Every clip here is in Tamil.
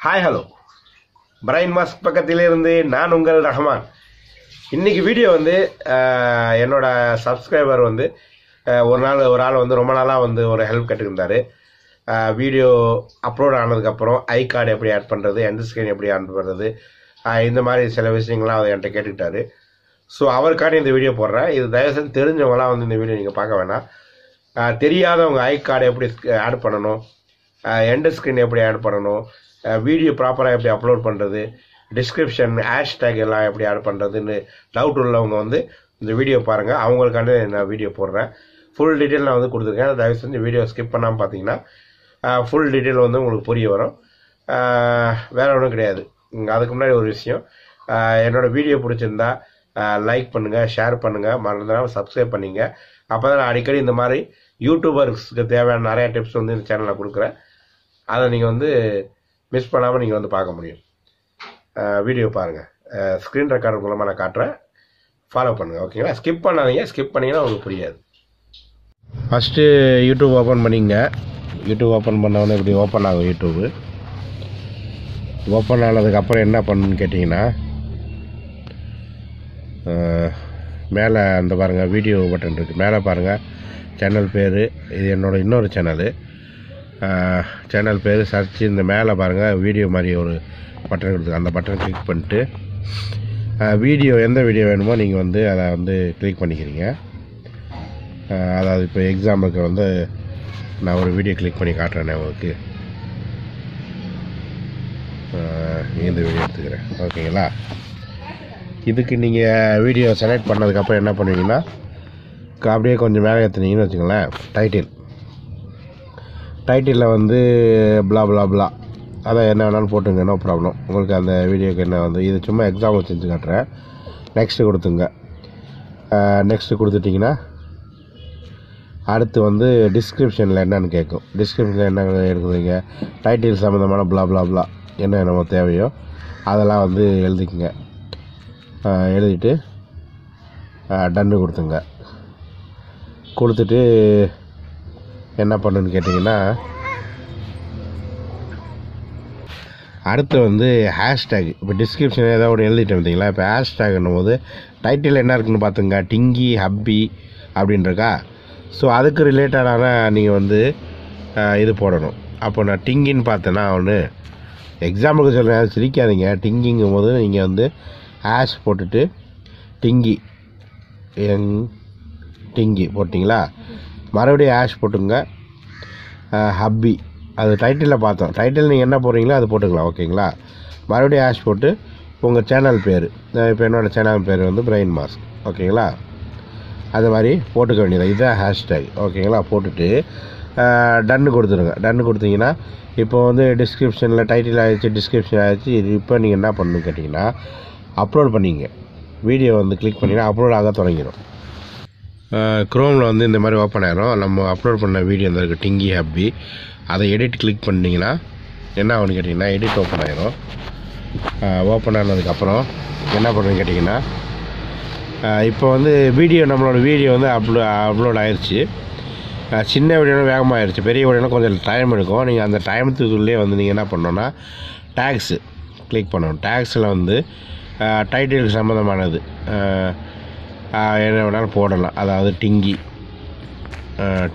ஹாய் ஹலோ பிரைன் மாஸ்க் பக்கத்திலிருந்து நான் உங்கள் ரஹ்மான். இன்றைக்கி வீடியோ வந்து என்னோட சப்ஸ்கிரைபர் வந்து ஒரு ஆள் வந்து ரொம்ப நாளாக வந்து ஒரு ஹெல்ப் கேட்டுருந்தார். வீடியோ அப்லோட் ஆனதுக்கப்புறம் ஐ கார்டு எப்படி ஆட் பண்ணுறது, எண்ட் ஸ்க்ரீன் எப்படி ஆட் பண்ணுறது, இந்த மாதிரி சில விஷயங்கள்லாம் அவர் என்கிட்ட கேட்டுக்கிட்டாரு. ஸோ அவருக்காண்டி இந்த வீடியோ போடுறேன். இது தயவுசெய்து தெரிஞ்சவங்களாம் வந்து இந்த வீடியோ நீங்கள் பார்க்க வேணாம். தெரியாதவங்க ஐ கார்டு எப்படி ஆட் பண்ணணும், எண்ட் ஸ்க்ரீன் எப்படி ஆட் பண்ணணும், வீடியோ ப்ராப்பராக எப்படி அப்லோட் பண்ணுறது, டிஸ்கிரிப்ஷன் ஹேஷ்டேக் எல்லாம் எப்படி ஆட் பண்ணுறதுன்னு டவுட் உள்ளவங்க வந்து இந்த வீடியோ பாருங்கள். அவங்களுக்காண்டி நான் வீடியோ போடுறேன். ஃபுல் டீட்டெயில் நான் வந்து கொடுத்துருக்கேன். தயவு செஞ்சு வீடியோ ஸ்கிப் பண்ணாமல் பார்த்தீங்கன்னா ஃபுல் டீட்டெயில் வந்து உங்களுக்கு புரிய வரும். வேறு ஒன்றும் கிடையாது. அதுக்கு முன்னாடி ஒரு விஷயம், என்னோடய வீடியோ பிடிச்சிருந்தா லைக் பண்ணுங்கள், ஷேர் பண்ணுங்கள், மறந்துடாமல் சப்ஸ்கிரைப் பண்ணிங்க. அப்போ தான் நான் அடிக்கடி இந்த மாதிரி யூடியூபர்ஸ்க்கு தேவையான நிறையா டிப்ஸ் வந்து இந்த சேனலில் கொடுக்குறேன். அதை நீங்கள் வந்து மிஸ் பண்ணாமல் நீங்கள் வந்து பார்க்க முடியும். வீடியோ பாருங்கள். ஸ்க்ரீன் ரெக்கார்டர் மூலமாக நான் காட்டுறேன், ஃபாலோ பண்ணுங்கள். ஓகேங்களா? ஸ்கிப் பண்ணாதீங்க. ஸ்கிப் பண்ணிங்கன்னா உங்களுக்கு புரியாது. ஃபஸ்ட்டு யூடியூப் ஓப்பன் பண்ணிங்க. யூடியூப் ஓப்பன் பண்ணவொடனே இப்படி ஓப்பன் ஆகும். யூடியூப்பு ஓப்பன் ஆனதுக்கப்புறம் என்ன பண்ணணுன்னு கேட்டிங்கன்னா, மேலே அந்த பாருங்கள் வீடியோ பட்டன் இருக்குது. மேலே பாருங்கள் சேனல் பேர். இது என்னோடய இன்னொரு சேனல் பேர் சர்ச். இந்த மேலே பாருங்கள் வீடியோ மாதிரி ஒரு பட்டன் கொடுத்து அந்த பட்டன் கிளிக் பண்ணிட்டு வீடியோ எந்த வீடியோ வேணுமோ நீங்கள் வந்து அதை வந்து கிளிக் பண்ணிக்கிறீங்க. அதாவது இப்போ எக்ஸாம்பிளுக்கு வந்து நான் ஒரு வீடியோ கிளிக் பண்ணி காட்டுறேன் உங்களுக்கு. இந்த வீடியோ எடுத்துக்கிறேன். ஓகேங்களா? இதுக்கு நீங்கள் வீடியோ செலக்ட் பண்ணதுக்கப்புறம் என்ன பண்ணுவீங்கன்னா, அப்படியே கொஞ்சம் மேலே ஏற்றுனீங்கன்னு வச்சுக்கோங்களேன். டைட்டிலில் வந்து பிளா பிளா பிளா அதை என்ன வேணாலும் போட்டுங்க, நோ ப்ராப்ளம். உங்களுக்கு அந்த வீடியோக்கு என்ன வந்து இது சும்மா எக்ஸாம்பிள் செஞ்சு காட்டுறேன். நெக்ஸ்ட்டு கொடுத்துங்க. நெக்ஸ்ட்டு கொடுத்துட்டிங்கன்னா அடுத்து வந்து டிஸ்கிரிப்ஷனில் என்னென்னு கேட்கும். டிஸ்கிரிப்ஷனில் என்ன எடுக்குதுங்க, டைட்டில் சம்மந்தமான பிளா பிளா பிளா என்ன நம்ம தேவையோ அதெல்லாம் வந்து எழுதிக்குங்க. எழுதிட்டு டன்னு கொடுத்துங்க. கொடுத்துட்டு என்ன பண்ணுன்னு கேட்டிங்கன்னா, அடுத்து வந்து ஹேஷ்டேக். இப்போ டிஸ்கிரிப்ஷன் ஏதாவது ஒன்று எழுதிட்டு வந்தீங்களா, இப்போ ஹேஷ்டேக்னும் போது டைட்டில் என்ன இருக்குதுன்னு பார்த்துங்க. டிங்கி ஹப்பி அப்படின்றக்கா. ஸோ அதுக்கு ரிலேட்டடான நீங்கள் வந்து இது போடணும். அப்போ நான் டிங்கின்னு பார்த்தேன்னா ஒன்று எக்ஸாம்பிளுக்கு சொல்கிறேன், சிரிக்காதீங்க. டிங்கிங்கும் போது நீங்கள் வந்து ஹேஷ் போட்டுட்டு டிங்கி டிங்கி போட்டிங்களா, மறுபடியும் ஹேஷ் போட்டுங்க. ஹப்பி அது டைட்டிலில் பார்த்தோம். டைட்டில் நீங்கள் என்ன போடுறீங்களோ அது போட்டுக்கலாம். ஓகேங்களா? மறுபடியும் ஹேஷ் போட்டு உங்கள் சேனல் பேர், இப்போ என்னோடய சேனல் பேர் வந்து பிரைன் மாஸ்க். ஓகேங்களா? அது மாதிரி போட்டுக்க வேண்டியது. இதுதான் ஹேஷ்டேக். ஓகேங்களா? போட்டுட்டு டன்னு கொடுத்துருங்க. டன்னு கொடுத்தீங்கன்னா இப்போ வந்து டிஸ்கிரிப்ஷனில் டைட்டில் ஆகிடுச்சு, டிஸ்கிரிப்ஷன் ஆகிடுச்சு. இப்போ நீங்கள் என்ன பண்ணணுன்னு கேட்டிங்கன்னா, அப்லோட் பண்ணிங்க. வீடியோ வந்து கிளிக் பண்ணிங்கன்னா அப்லோட் ஆக தொடங்கிடும். க்ரோமில் வந்து இந்த மாதிரி ஓப்பன் ஆகிரும். நம்ம அப்லோட் பண்ண வீடியோ இந்த இருக்குது டிங்கி ஹப்பி. அதை எடிட் கிளிக் பண்ணிங்கன்னா என்ன ஆகுன்னு கேட்டிங்கன்னா, எடிட் ஓப்பன் ஆகிரும். ஓப்பன் ஆனதுக்கப்புறம் என்ன பண்ணுறதுன்னு கேட்டிங்கன்னா, இப்போ வந்து நம்மளோட வீடியோ வந்து அப்லோட் ஆயிடுச்சு. சின்ன வீடியோனா வேகமாக ஆயிடுச்சு, பெரிய வீடியோனா கொஞ்சம் டைம் எடுக்கும். நீங்கள் அந்த டைமத்துக்குள்ளே வந்து நீங்கள் என்ன பண்ணணுன்னா டேக்ஸு கிளிக் பண்ணணும். டேக்ஸில் வந்து டைட்டில் சம்மந்தமானது என்ன வேணாலும் போடலாம். அதாவது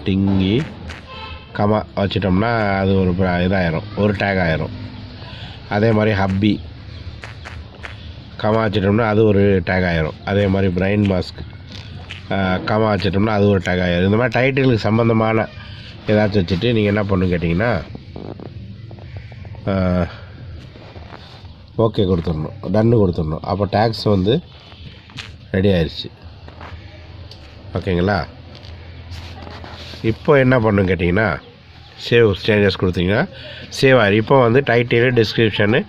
டிங்கி கமா வச்சிட்டோம்னா அது ஒரு இதாயிரும், ஒரு டேக் ஆயிரும். அதே மாதிரி ஹப்பி கமா வச்சிட்டோம்னா அது ஒரு டேக் ஆயிரும். அதே மாதிரி பிரைன் மாஸ்க் கமா வச்சிட்டோம்னா அது ஒரு டேக் ஆயிரும். இந்த மாதிரி டைட்டிலுக்கு சம்மந்தமான ஏதாச்சும் வச்சுட்டு நீங்கள் என்ன பண்ணணுன்னு கேட்டிங்கன்னா ஓகே கொடுத்துடணும், டன்னு கொடுத்துடணும். அப்போ டேக்ஸ் வந்து ரெடி ஆயிடுச்சு. ஓகேங்களா? இப்போ என்ன பண்ணணுன்னு கேட்டிங்கன்னா, சேவ் சேஞ்சஸ் கொடுத்தீங்கன்னா சேவ் ஆகிடும். இப்போ வந்து டைட்டிலு, டிஸ்கிரிப்ஷனு,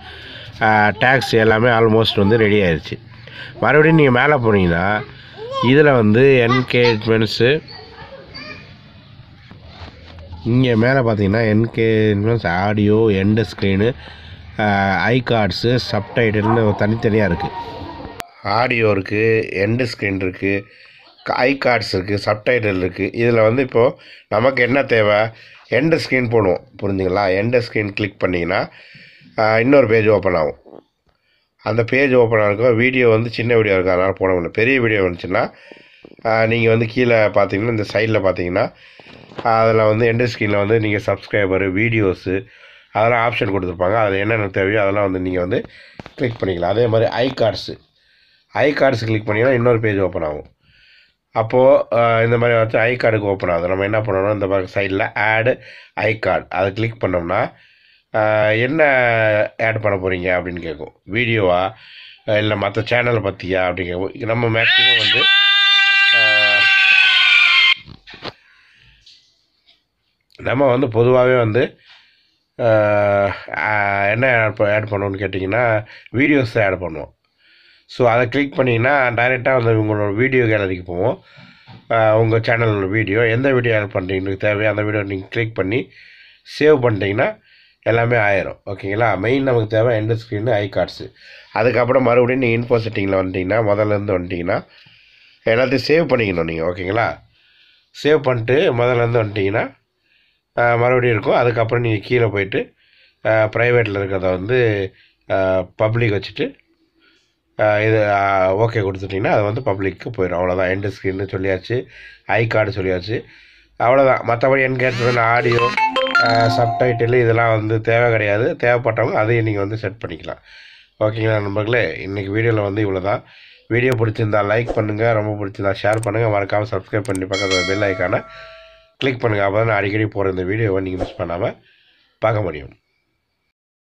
டேக்ஸ் எல்லாமே ஆல்மோஸ்ட் வந்து ரெடி ஆயிடுச்சு. மறுபடியும் நீங்கள் மேலே போனீங்கன்னா இதில் வந்து என்கேஜ்மெண்ட்ஸு, இங்கே மேலே பார்த்தீங்கன்னா என்கேஜ்மெண்ட்ஸ், ஆடியோ, எண்டு ஸ்க்ரீனு, ஐ கார்ட்ஸு, சப்டைட்டில்னு தனித்தனியாக இருக்குது. ஆடியோ இருக்குது, எண்டு ஸ்க்ரீன் இருக்குது, ஐ கார்ட்ஸ் இருக்குது, சப்டைட்டில் இருக்குது. இதில் வந்து இப்போது நமக்கு என்ன தேவை, எண்டு ஸ்க்ரீன் போடுவோம். புரிஞ்சுங்களா? எண்டு ஸ்க்ரீன் கிளிக் பண்ணிங்கன்னா இன்னொரு பேஜ் ஓப்பன் ஆகும். அந்த பேஜ் ஓப்பன் ஆகிருக்கும். வீடியோ வந்து சின்ன வீடியோ இருக்கும், அதனால் போட முடியல. பெரிய வீடியோ வந்துச்சுன்னா நீங்கள் வந்து கீழே பார்த்தீங்கன்னா இந்த சைடில் பார்த்தீங்கன்னா அதில் வந்து எண்ட் ஸ்க்ரீனில் வந்து நீங்கள் சப்ஸ்கிரைபரு வீடியோஸு அதெல்லாம் ஆப்ஷன் கொடுத்துருப்பாங்க. அதில் என்னென்ன தேவையோ அதெல்லாம் வந்து நீங்கள் வந்து கிளிக் பண்ணிக்கலாம். அதே மாதிரி ஐ கார்ட்ஸ் கிளிக் பண்ணிங்கன்னா இன்னொரு பேஜ் ஓப்பன் ஆகும். அப்போது இந்த மாதிரி வச்சு ஐ கார்டுக்கு ஓப்பன் ஆகுது. நம்ம என்ன பண்ணணும், இந்த மாதிரி சைடில் ஆடு ஐ கார்டு அதை கிளிக் பண்ணோம்னா என்ன ஆட் பண்ண போகிறீங்க அப்படின்னு கேட்கும். வீடியோவா இல்லை மற்ற சேனலை பற்றியா அப்படின்னு கேட்கும். நம்ம மேக்ஸிமம் வந்து நம்ம வந்து பொதுவாகவே வந்து என்ன ஆட் பண்ணுவோன்னு கேட்டிங்கன்னா வீடியோஸ் தான் ஆட் பண்ணுவோம். ஸோ அதை கிளிக் பண்ணிங்கன்னா டைரெக்டாக வந்து உங்களோட வீடியோ கேலரிக்கு போவோம். உங்கள் சேனலோட வீடியோ எந்த வீடியோ ஆட் பண்ணுறீங்களுக்கு தேவையோ அந்த வீடியோ நீங்கள் கிளிக் பண்ணி சேவ் பண்ணிட்டீங்கன்னா எல்லாமே ஆயிரும். ஓகேங்களா. மெயின் நமக்கு தேவை எண்ட் ஸ்க்ரீனு ஐ கார்ட்ஸு. அதுக்கப்புறம் மறுபடியும் நீங்கள் இன்ஃபோ செட்டிங்கில் வந்துட்டிங்கன்னா முதல்லேருந்து வந்துட்டிங்கன்னா எல்லாத்தையும் சேவ் பண்ணிக்கணும் நீங்கள். ஓகேங்களா. சேவ் பண்ணிட்டு முதல்லேருந்து வந்துட்டிங்கன்னா மறுபடியும் இருக்கும். அதுக்கப்புறம் நீங்கள் கீழே போயிட்டு ப்ரைவேட்டில் இருக்கிறத வந்து பப்ளிக் வச்சுட்டு இது ஓகே கொடுத்துட்டிங்கன்னா அது வந்து பப்ளிக்கு போயிடும். அவ்வளோதான். எண்ட் ஸ்க்ரீன்னு சொல்லியாச்சு, ஐ கார்டு சொல்லியாச்சு, அவ்வளோதான். மற்றபடி என்கேஜ்மெண்ட் ஆடியோ சப்டைட்டில் இதெல்லாம் வந்து தேவை கிடையாது. தேவைப்பட்டவங்க அதையும் நீங்கள் வந்து செட் பண்ணிக்கலாம். ஓகேங்களா நண்பர்களே. இன்றைக்கி வீடியோவில் வந்து இவ்வளோ தான். வீடியோ பிடிச்சிருந்தா லைக் பண்ணுங்கள், ரொம்ப பிடிச்சிருந்தா ஷேர் பண்ணுங்கள், மறக்காமல் சப்ஸ்கிரைப் பண்ணி பக்கத்தில் பெல் ஐக்கானை கிளிக் பண்ணுங்கள். அப்போ தான் நான் அடிக்கடி போகிற இந்த வீடியோவை நீங்கள் மிஸ் பண்ணாமல் பார்க்க முடியும்.